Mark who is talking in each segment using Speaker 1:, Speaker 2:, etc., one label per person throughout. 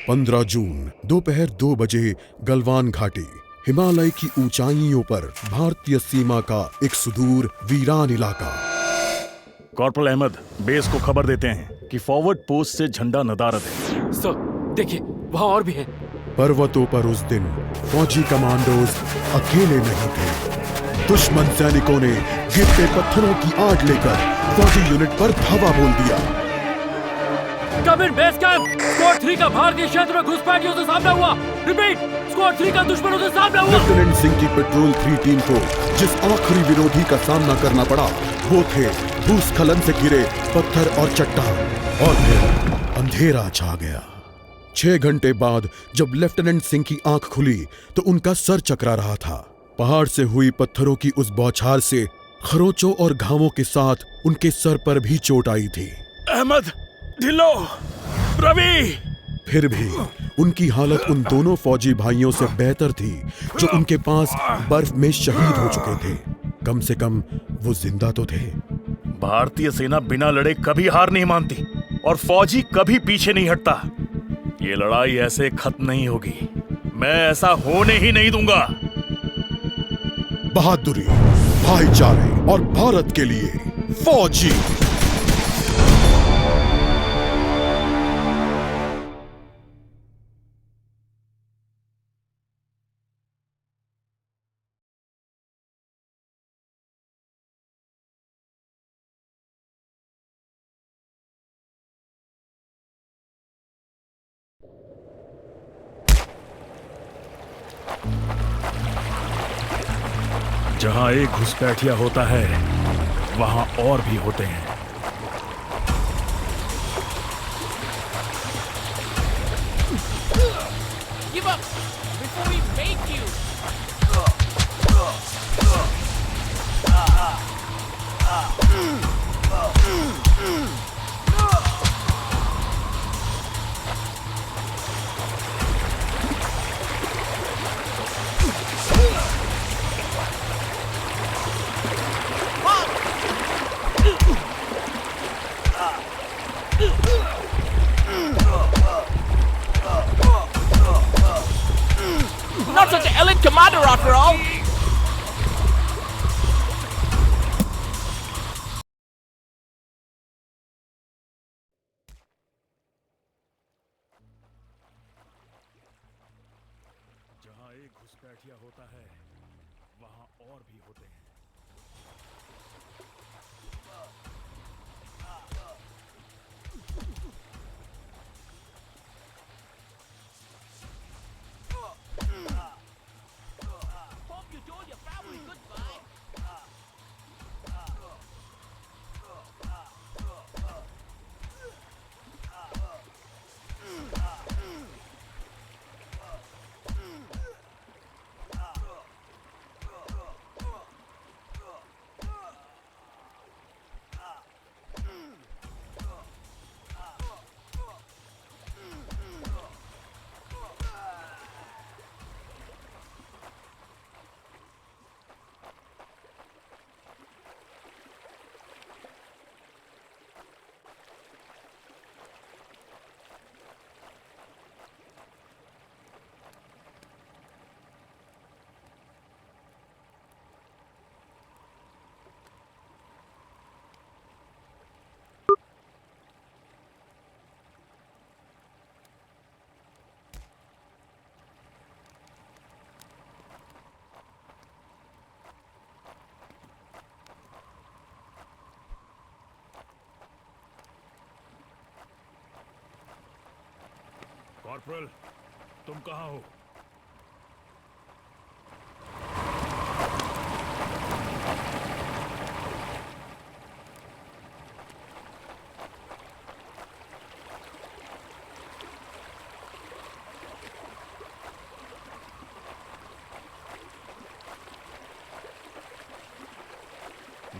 Speaker 1: 15 जून दोपहर 2 बजे गलवान घाटी, हिमालय की ऊंचाइयों पर भारतीय सीमा का एक सुदूर वीरान इलाका।
Speaker 2: कॉर्पोरल अहमद, बेस को खबर देते हैं कि फॉरवर्ड पोस्ट से झंडा नदारद है।
Speaker 3: सर देखिए, वहाँ और भी हैं।
Speaker 1: पर्वतों पर उस दिन फौजी कमांडोज अकेले नहीं थे। दुश्मन सैनिकों ने गिरते पत्थरों की आड़ लेकर फौजी यूनिट पर धावा बोल दिया।
Speaker 3: कम इन बेस कैंप, स्क्वाड 3 का भारतीय क्षेत्र में घुसपैठियों से सामना हुआ। रिपीट, स्क्वाड 3 का दुश्मनों से सामना हुआ।
Speaker 1: लेफ्टिनेंट सिंह की पेट्रोल 3 टीम को जिस आखिरी विरोधी का सामना करना पड़ा वो थे भूस्खलन से घिरे पत्थर और चट्टान। और फिर अंधेरा छा गया। 6 घंटे बाद जब लेफ्टिनेंट सिंह की आंख खुली तो उनका सर चकरा रहा था। पहाड़ से हुई पत्थरों की उस बौछार से खरोंचों और घावों के साथ उनके सर पर भी चोट आई थी।
Speaker 2: अहमद, ढिल्लो, रवि।
Speaker 1: फिर भी उनकी हालत उन दोनों फौजी भाइयों से बेहतर थी जो उनके पास बर्फ में शहीद हो चुके थे। कम से कम वो जिंदा तो थे।
Speaker 2: भारतीय सेना बिना लड़े कभी हार नहीं मानती और फौजी कभी पीछे नहीं हटता। ये लड़ाई ऐसे खत्म नहीं होगी। मैं ऐसा होने ही नहीं दूंगा।
Speaker 1: बहादुरी, भाईचारे और भारत के लिए फौजी।
Speaker 2: जहां एक घुसपैठिया होता है वहां और भी होते हैं।
Speaker 3: Give up before we make you. Not such an elite commander after all.
Speaker 2: जहां एक घुसपैठिया होता है वहां और भी होते हैं।
Speaker 3: Hope you told your family goodbye.
Speaker 2: Corporal, तुम कहां हो?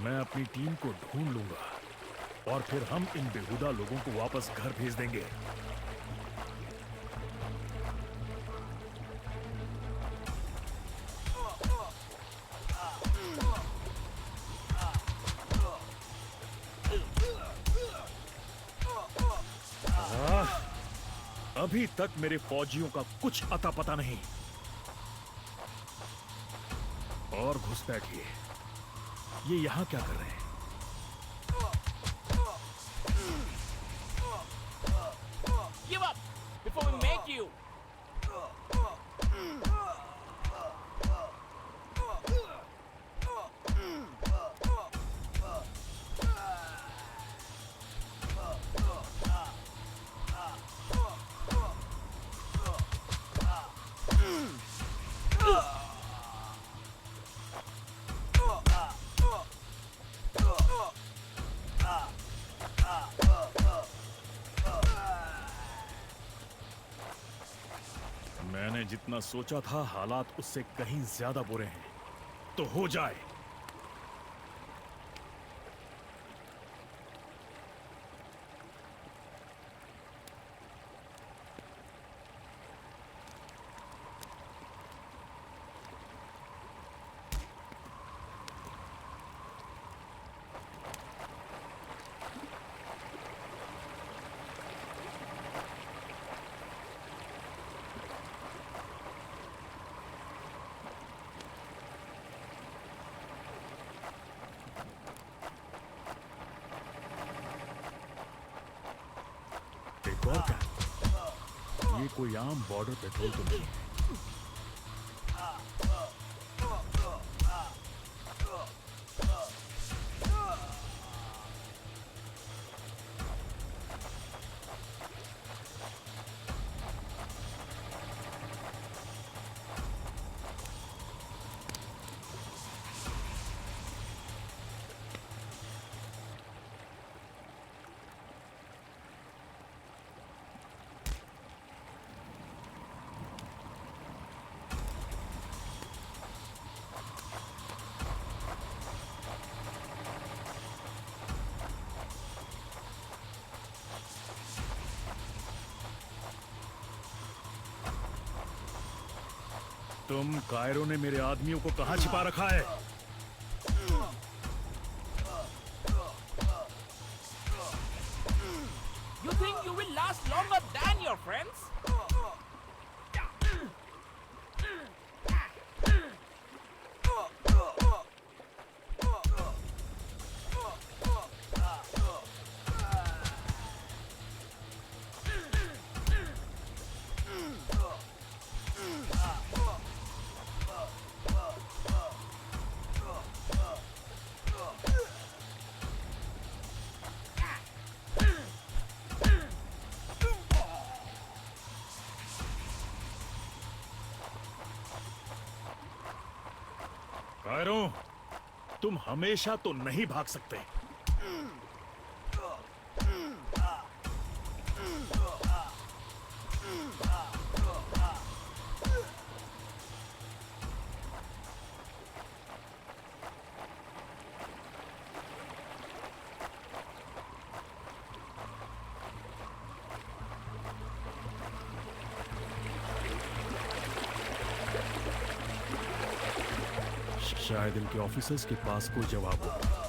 Speaker 2: मैं अपनी टीम को ढूंढ लूंगा और फिर हम इन बेहुदा लोगों को वापस घर भेज देंगे। अभी तक मेरे फौजियों का कुछ अता पता नहीं। और घुसपैठिए, ये यहां क्या कर रहे हैं?
Speaker 4: Give up before we make you.
Speaker 2: मैंने जितना सोचा था हालात उससे कहीं ज्यादा बुरे हैं। तो हो जाए। एक और क्या? ये कोई आम बॉर्डर पेट्रोल तो नहीं है। तुम कायरो ने मेरे आदमियों को कहां छिपा रखा है?
Speaker 4: You think you will last longer than your friends?
Speaker 2: Cairo, तुम हमेशा तो नहीं भाग सकते। शायद इनके ऑफिसर्स के पास कोई जवाब हो।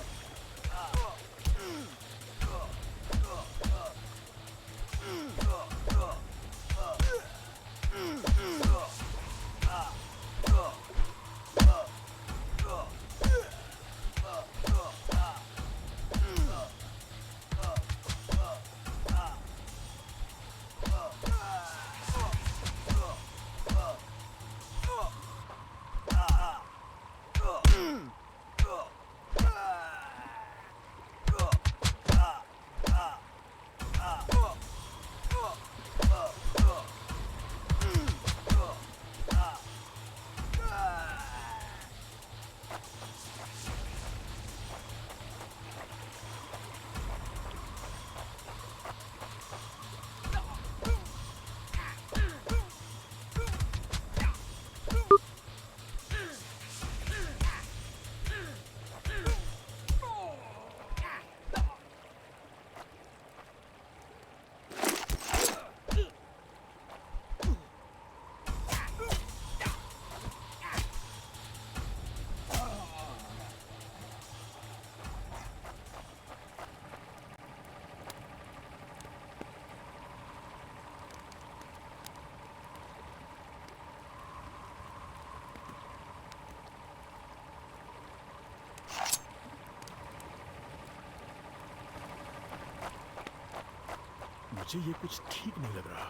Speaker 2: मुझे ये कुछ ठीक नहीं लग रहा।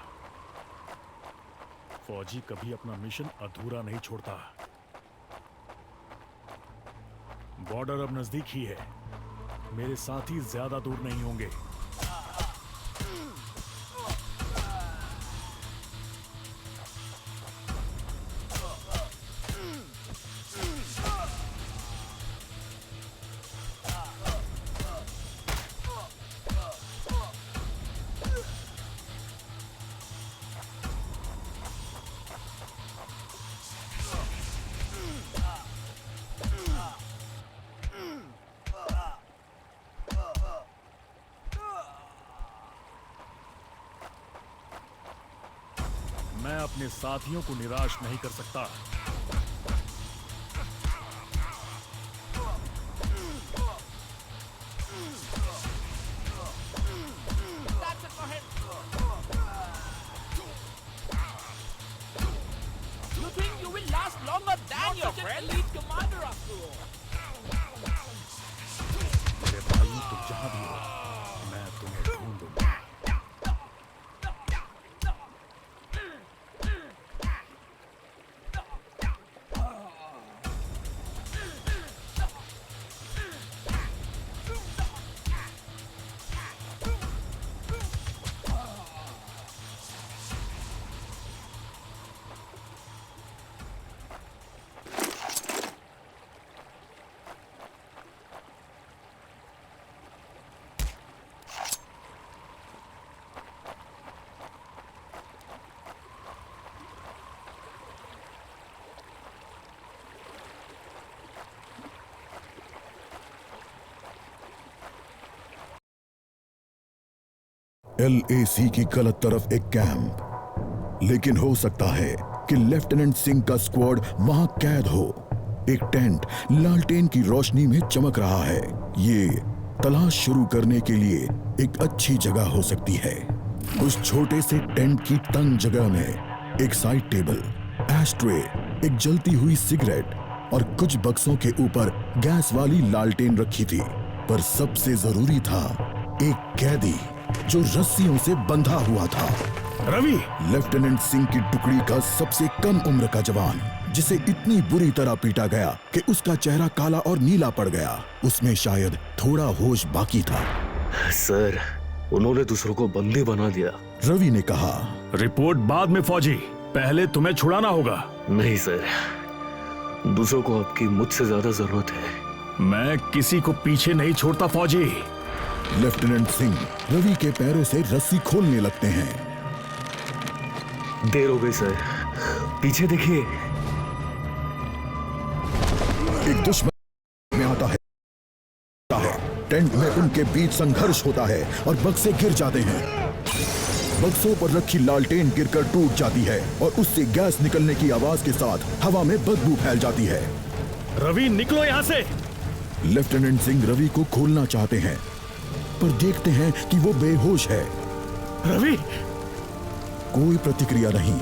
Speaker 2: फौजी कभी अपना मिशन अधूरा नहीं छोड़ता। बॉर्डर अब नजदीक ही है। मेरे साथी ज्यादा दूर नहीं होंगे। मैं अपने साथियों को निराश नहीं कर सकता।
Speaker 4: That's it for him. You think you will last longer than your friend? Elite commander after all.
Speaker 2: मेरे भाइयों, तुम जहां भी हो, मैं तुम्हें ढूंढूंगा।
Speaker 1: LAC की गलत तरफ एक कैंप, लेकिन हो सकता है कि लेफ्टिनेंट सिंह का स्क्वाड वहां कैद हो। एक टेंट लालटेन की रोशनी में चमक रहा है। ये तलाश शुरू करने के लिए एक अच्छी जगह हो सकती है। उस छोटे से टेंट की तंग जगह में एक साइड टेबल, एस्ट्रे, एक जलती हुई सिगरेट और कुछ बक्सों के ऊपर गैस वाली लालटेन रखी थी। पर सबसे जरूरी था एक कैदी जो रस्सियों से बंधा हुआ था।
Speaker 2: रवि!
Speaker 1: लेफ्टिनेंट सिंह की टुकड़ी का सबसे कम उम्र का जवान, जिसे इतनी बुरी तरह पीटा गया कि उसका चेहरा काला और नीला पड़ गया। उसमें शायद थोड़ा होश बाकी था।
Speaker 5: सर, उन्होंने दूसरों को बंदी बना दिया।
Speaker 1: रवि ने कहा।
Speaker 2: रिपोर्ट बाद में फौजी, पहले तुम्हें छुड़ाना होगा।
Speaker 5: नहीं सर, दूसरों को आपकी मुझसे ज्यादा जरूरत है।
Speaker 2: मैं किसी को पीछे नहीं छोड़ता फौजी।
Speaker 1: लेफ्टिनेंट सिंह रवि के पैरों से रस्सी खोलने लगते हैं।
Speaker 5: देर हो गई सर, पीछे देखिए।
Speaker 1: एक दुश्मन में आता है। टेंट में उनके बीच संघर्ष होता है और बक्से गिर जाते हैं। बक्सों पर रखी लालटेन गिरकर टूट जाती है और उससे गैस निकलने की आवाज के साथ हवा में बदबू फैल जाती है।
Speaker 2: रवि, निकलो यहां से।
Speaker 1: लेफ्टिनेंट सिंह रवि को खोलना चाहते हैं, पर देखते हैं कि वो बेहोश है।
Speaker 2: रवि!
Speaker 1: कोई प्रतिक्रिया नहीं।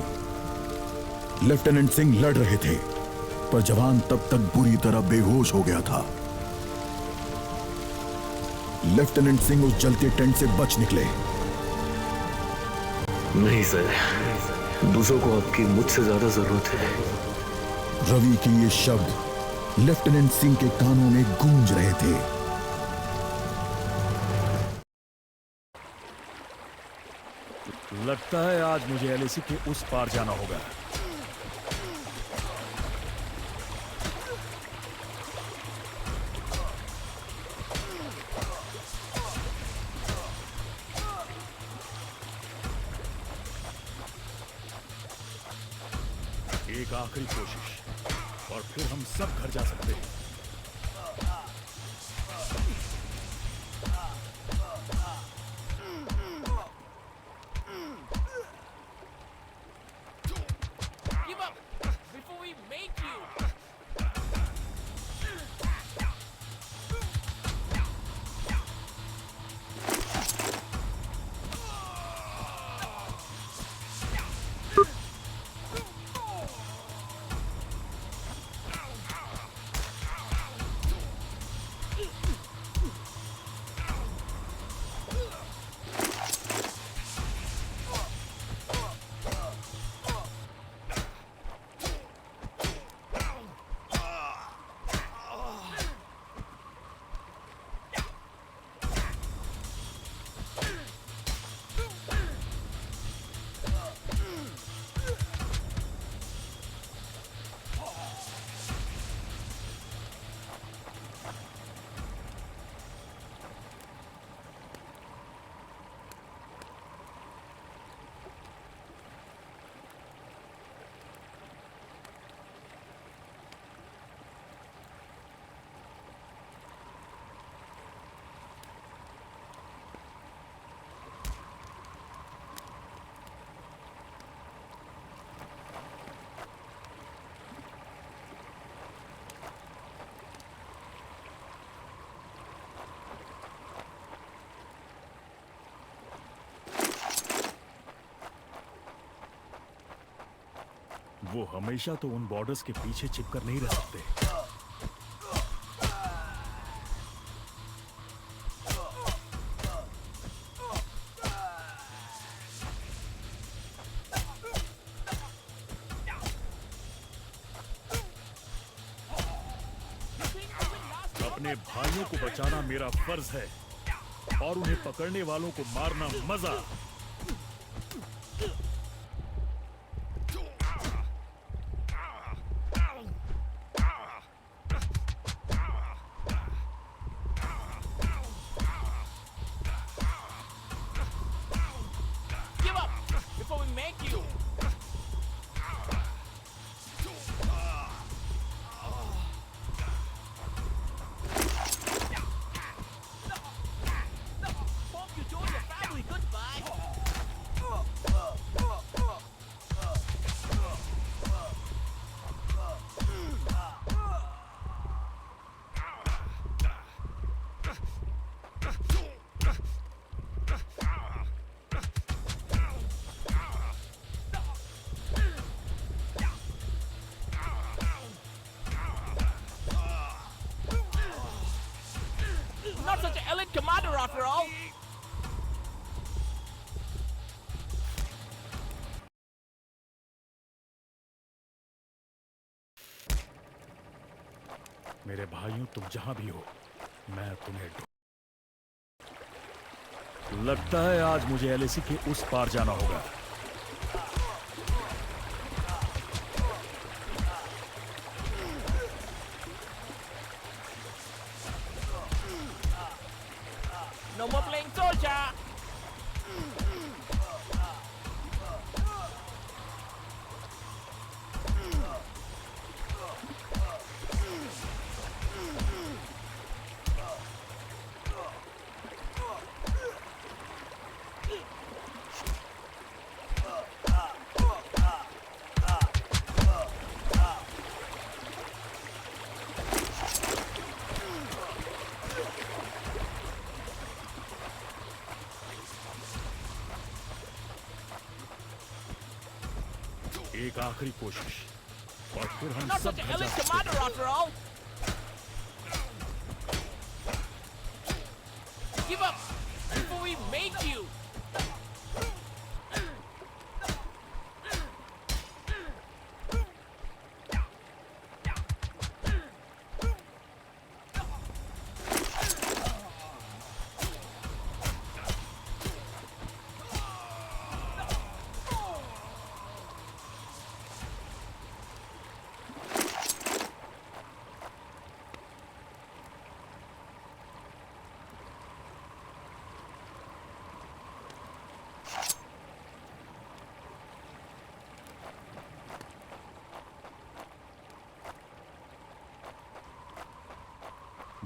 Speaker 1: लेफ्टिनेंट सिंह लड़ रहे थे, पर जवान तब तक बुरी तरह बेहोश हो गया था। लेफ्टिनेंट सिंह उस जलते टेंट से बच निकले।
Speaker 5: नहीं सर, दूसरों को आपकी मुझसे ज्यादा जरूरत है।
Speaker 1: रवि के ये शब्द लेफ्टिनेंट सिंह के कानों में गूंज रहे थे।
Speaker 2: लगता है आज मुझे LAC के उस पार जाना होगा। एक आखिरी कोशिश और फिर हम सब घर जा सकते हैं।
Speaker 4: Give up before we make you.
Speaker 2: वो हमेशा तो उन बॉर्डर्स के पीछे चिपकर नहीं रह सकते। अपने भाइयों को बचाना मेरा फर्ज है और उन्हें पकड़ने वालों को मारना मजा।
Speaker 4: Give up before we make you. Hope you told your family goodbye. Not such an elite commander after all.
Speaker 2: मेरे भाइयों, तुम जहां भी हो, मैं तुम्हें लगता है आज मुझे एलएसी के उस पार जाना होगा।
Speaker 4: No more playing soldier.
Speaker 2: एक आखिरी कोशिश और फिर हम
Speaker 4: Not
Speaker 2: सब
Speaker 4: such an
Speaker 2: घर जा
Speaker 4: elite
Speaker 2: सकते हैं।
Speaker 4: commander after all. Give up before we make you.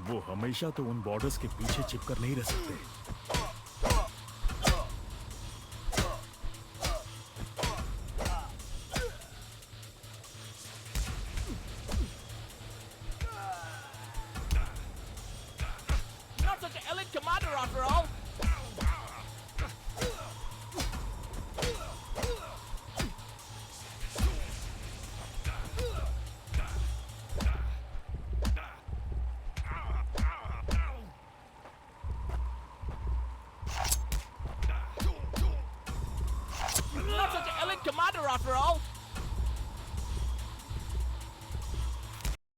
Speaker 2: वो हमेशा तो उन बॉर्डर्स के पीछे चिपकर नहीं रह सकते।
Speaker 4: Not such an elite commander after all. Not such an elite commander after all.